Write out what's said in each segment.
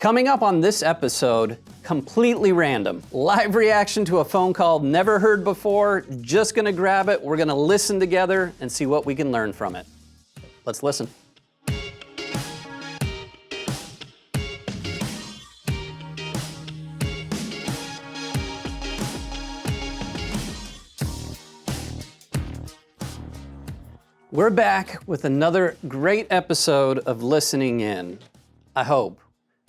Coming up on this episode, completely random. Live reaction to a phone call never heard before. Just gonna grab it. We're gonna listen together and see what we can learn from it. Let's listen. We're back with another great episode of Listening In. I hope.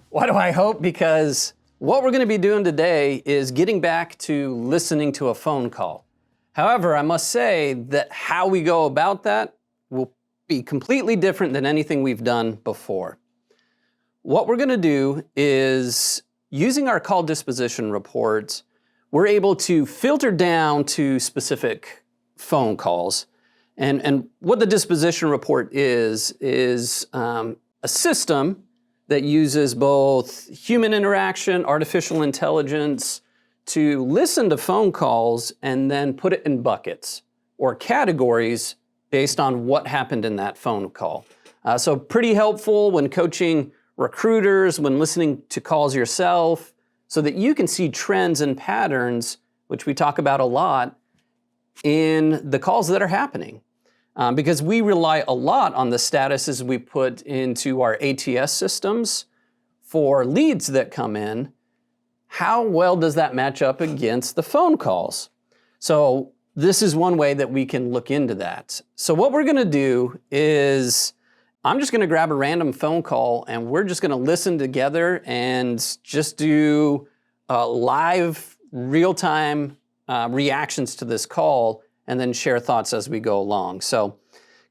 Why do I hope? Because what we're going to be doing today is getting back to listening to a phone call. However, I must say that how we go about that will be completely different than anything we've done before. What we're going to do is, using our call disposition reports, we're able to filter down to specific phone calls. And what the disposition report is a system that uses both human interaction, artificial intelligence, to listen to phone calls and then put it in buckets or categories based on what happened in that phone call. So pretty helpful when coaching recruiters, when listening to calls yourself, so that you can see trends and patterns, which we talk about a lot, in the calls that are happening. Because we rely a lot on the statuses we put into our ATS systems for leads that come in. How well does that match up against the phone calls? So this is one way that we can look into that. So what we're gonna do is, I'm just gonna grab a random phone call and we're just gonna listen together and just do live, real-time reactions to this call, and then share thoughts as we go along. So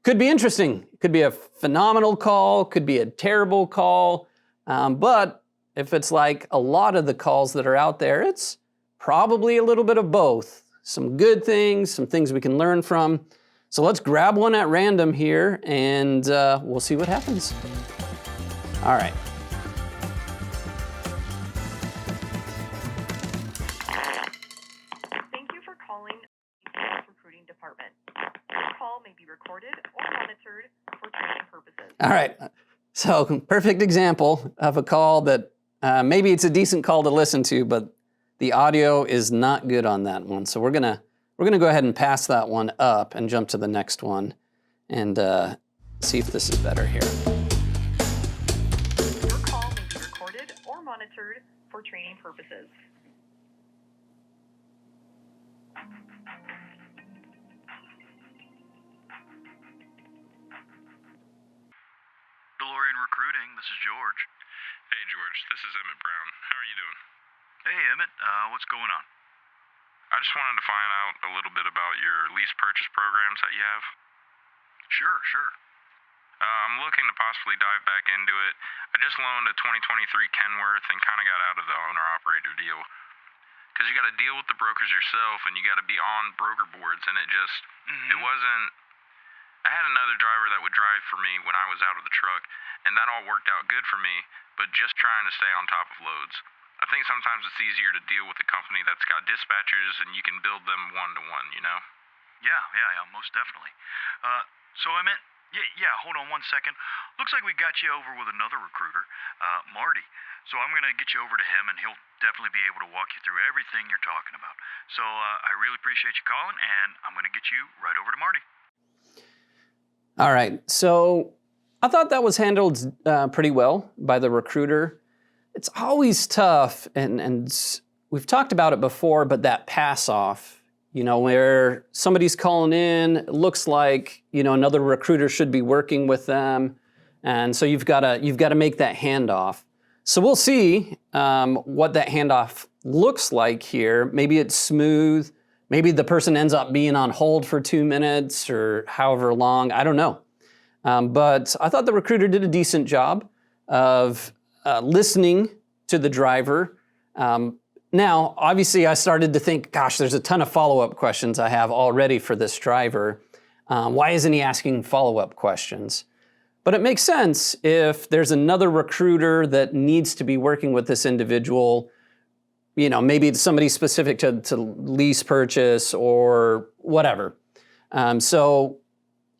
could be interesting. Could be a phenomenal call, could be a terrible call, but if it's like a lot of the calls that are out there, it's probably a little bit of both. Some good things, some things we can learn from. So let's grab one at random here and we'll see what happens. All right. Department. This call may be recorded or monitored for training purposes. All right, so perfect example of a call that maybe it's a decent call to listen to, but the audio is not good on that one. So we're gonna go ahead and pass that one up and jump to the next one and see if this is better here. Your call may be recorded or monitored for training purposes. Recruiting, this is George. Hey George, this is Emmett Brown. How are you doing? Hey Emmett, what's going on? I just wanted to find out a little bit about your lease purchase programs that you have. Sure. I'm looking to possibly dive back into it. I just loaned a 2023 Kenworth and kind of got out of the owner-operator deal. Because you got to deal with the brokers yourself and you got to be on broker boards, and it just, it wasn't. I had another driver that would drive for me when I was out of the truck, and that all worked out good for me, but just trying to stay on top of loads. I think sometimes it's easier to deal with a company that's got dispatchers and you can build them one-to-one, you know? Yeah, most definitely. So Emmett, yeah, hold on 1 second. Looks like we got you over with another recruiter, Marty. So I'm going to get you over to him, and he'll definitely be able to walk you through everything you're talking about. So I really appreciate you calling, and I'm going to get you right over to Marty. All right, so I thought that was handled pretty well by the recruiter. It's always tough, and we've talked about it before, but that pass off, you know, where somebody's calling in, it looks like, you know, another recruiter should be working with them, and so you've got to make that handoff. So we'll see what that handoff looks like here. Maybe it's smooth. Maybe the person ends up being on hold for 2 minutes or however long, I don't know. But I thought the recruiter did a decent job of listening to the driver. Now, obviously I started to think, gosh, there's a ton of follow-up questions I have already for this driver. Why isn't he asking follow-up questions? But it makes sense if there's another recruiter that needs to be working with this individual. You know, maybe it's somebody specific to lease purchase or whatever. So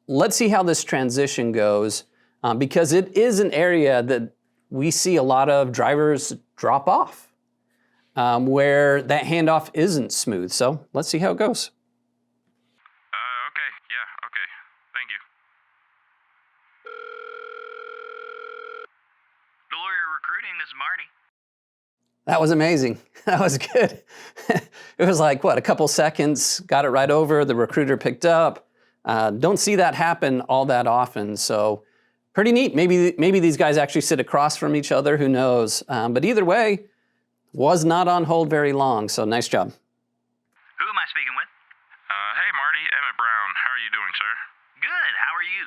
let's see how this transition goes, because it is an area that we see a lot of drivers drop off where that handoff isn't smooth. So let's see how it goes. Okay, yeah, okay. Thank you. Lawyer Recruiting, this is Marty. That was amazing. That was good. It was like, what, a couple seconds, got it right over, the recruiter picked up. Don't see that happen all that often, so pretty neat. Maybe these guys actually sit across from each other, who knows? But either way, was not on hold very long, so nice job. Who am I speaking with? Hey, Marty, Emmett Brown. How are you doing, sir? Good, how are you?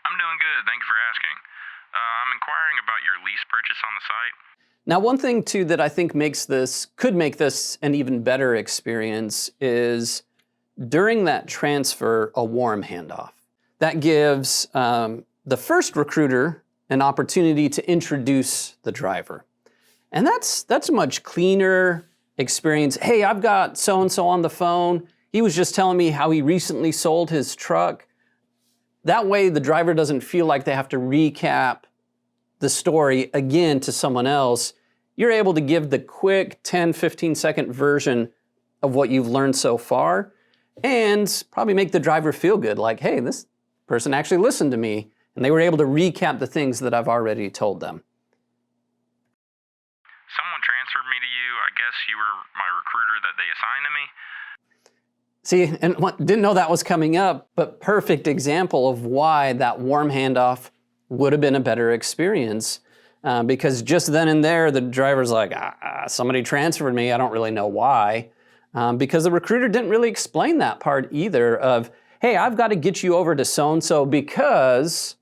I'm doing good. Thank you for asking. I'm inquiring about your lease purchase on the site. Now, one thing too that I think could make this an even better experience is during that transfer, a warm handoff. That gives the first recruiter an opportunity to introduce the driver. And that's a much cleaner experience. Hey, I've got so-and-so on the phone. He was just telling me how he recently sold his truck. That way the driver doesn't feel like they have to recap the story again to someone else. You're able to give the quick 10, 15-second version of what you've learned so far and probably make the driver feel good, like, hey, this person actually listened to me and they were able to recap the things that I've already told them. Someone transferred me to you. I guess you were my recruiter that they assigned to me. See, and didn't know that was coming up, but perfect example of why that warm handoff would have been a better experience. Because just then and there, the driver's like, somebody transferred me, I don't really know why. Because the recruiter didn't really explain that part either of, hey, I've got to get you over to so-and-so because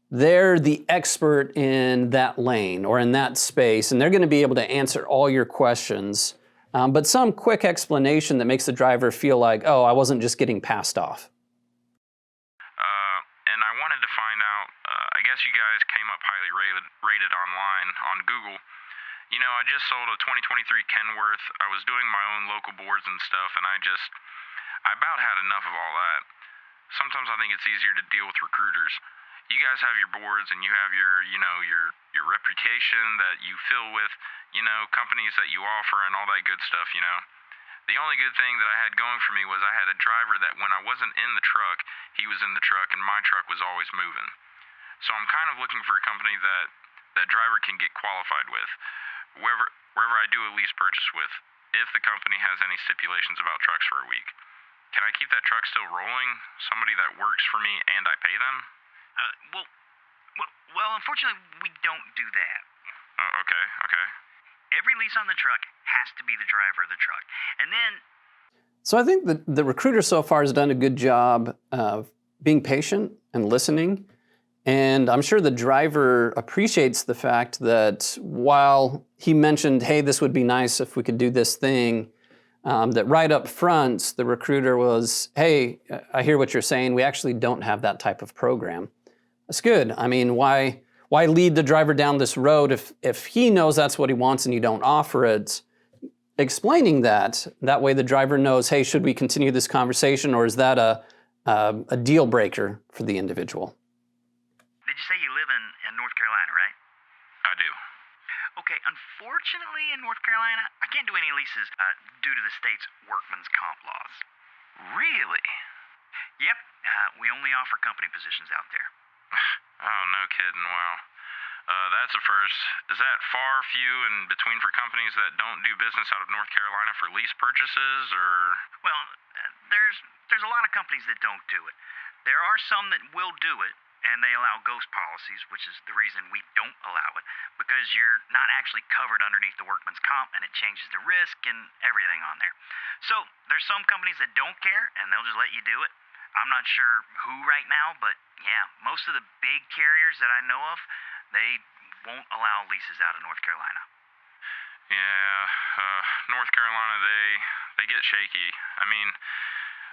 they're the expert in that lane or in that space, and they're going to be able to answer all your questions. But some quick explanation that makes the driver feel like, oh, I wasn't just getting passed off. And I wanted to find out, I guess you guys came up highly rated online on Google. You know, I just sold a 2023 Kenworth. I was doing my own local boards and stuff, and I about had enough of all that. Sometimes I think it's easier to deal with recruiters. You guys have your boards and you have your reputation that you fill with, companies that you offer and all that good stuff, The only good thing that I had going for me was I had a driver that when I wasn't in the truck, he was in the truck and my truck was always moving. So I'm kind of looking for a company that driver can get qualified with, wherever I do a lease purchase with, if the company has any stipulations about trucks for a week. Can I keep that truck still rolling? Somebody that works for me and I pay them? Well, unfortunately, we don't do that. Okay. Every lease on the truck has to be the driver of the truck. And then... So I think the recruiter so far has done a good job of being patient and listening. And I'm sure the driver appreciates the fact that while he mentioned, hey, this would be nice if we could do this thing, that right up front, the recruiter was, hey, I hear what you're saying. We actually don't have that type of program. That's good. I mean, why lead the driver down this road if he knows that's what he wants and you don't offer it? Explaining that way the driver knows, hey, should we continue this conversation or is that a deal breaker for the individual? Did you say you live in North Carolina, right? I do. Okay, unfortunately in North Carolina, I can't do any leases due to the state's workman's comp laws. Really? Yep, we only offer company positions out there. Oh, no kidding. Wow. That's a first. Is that far, few, and between for companies that don't do business out of North Carolina for lease purchases, or? Well, there's a lot of companies that don't do it. There are some that will do it, and they allow ghost policies, which is the reason we don't allow it, because you're not actually covered underneath the workman's comp, and it changes the risk and everything on there. So there's some companies that don't care, and they'll just let you do it. I'm not sure who right now, but yeah, most of the big carriers that I know of, they won't allow leases out of North Carolina. Yeah, North Carolina, they get shaky. I mean,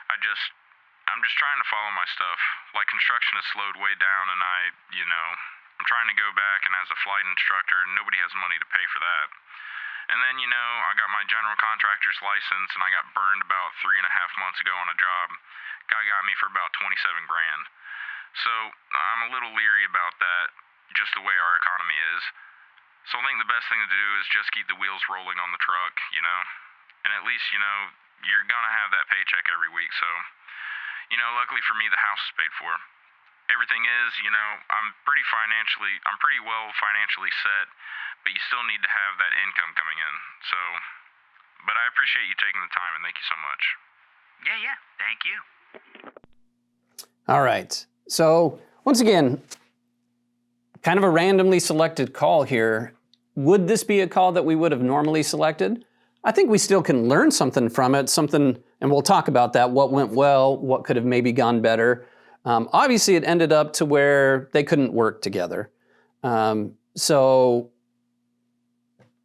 I'm just trying to follow my stuff. Like, construction has slowed way down, and I'm trying to go back, and as a flight instructor, nobody has money to pay for that. And then, I got my general contractor's license, and I got burned about 3.5 months ago on a job. Guy got me for about $27,000. So I'm a little leery about that. just the way our economy is. So I think the best thing to do is just keep the wheels rolling on the truck, you know? And at least, you know, you're gonna have that paycheck every week. So, you know, luckily for me, the house is paid for. Everything is, you know, I'm pretty well financially set, but you still need to have that income coming in. So, but I appreciate you taking the time, and thank you so much. Yeah, thank you. All right. So once again, kind of a randomly selected call here. Would this be a call that we would have normally selected? I think we still can learn something from it, and we'll talk about that, what went well, what could have maybe gone better. Obviously, it ended up to where they couldn't work together. So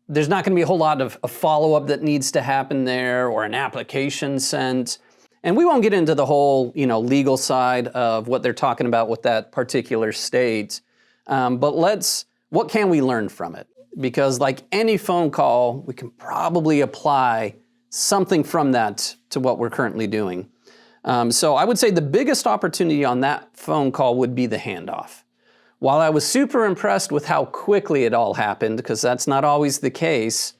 there's not going to be a whole lot of follow-up that needs to happen there or an application sent. And we won't get into the whole, you know, legal side of what they're talking about with that particular state. But what can we learn from it? Because like any phone call, we can probably apply something from that to what we're currently doing. So I would say the biggest opportunity on that phone call would be the handoff. While I was super impressed with how quickly it all happened, because that's not always the case,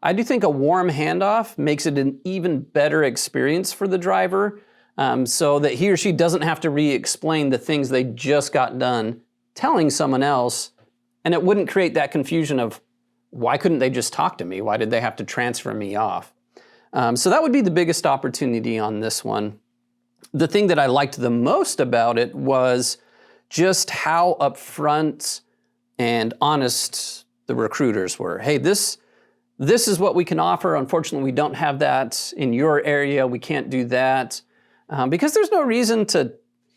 I do think a warm handoff makes it an even better experience for the driver, so that he or she doesn't have to re-explain the things they just got done telling someone else, and it wouldn't create that confusion of, why couldn't they just talk to me? Why did they have to transfer me off? So that would be the biggest opportunity on this one. The thing that I liked the most about it was just how upfront and honest the recruiters were. Hey, this is what we can offer. Unfortunately, we don't have that in your area. We can't do that. Because there's no reason to,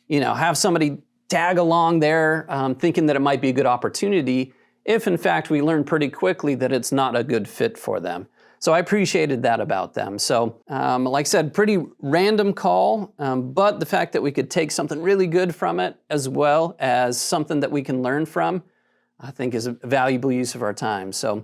you know, have somebody tag along there thinking that it might be a good opportunity if, in fact, we learn pretty quickly that it's not a good fit for them. So I appreciated that about them. So like I said, pretty random call, but the fact that we could take something really good from it as well as something that we can learn from, I think is a valuable use of our time. So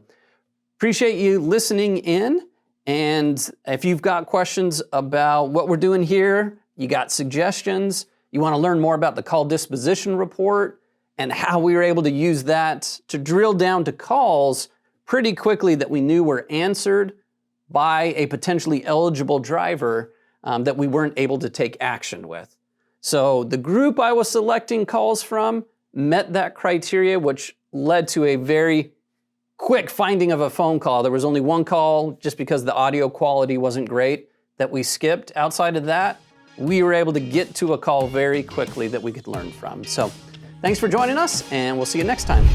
appreciate you listening in. And if you've got questions about what we're doing here, you got suggestions, you want to learn more about the Call Disposition Report and how we were able to use that to drill down to calls pretty quickly that we knew were answered by a potentially eligible driver that we weren't able to take action with. So the group I was selecting calls from met that criteria, which led to a very quick finding of a phone call. There was only one call just because the audio quality wasn't great that we skipped. Outside of that, we were able to get to a call very quickly that we could learn from. So thanks for joining us, and we'll see you next time.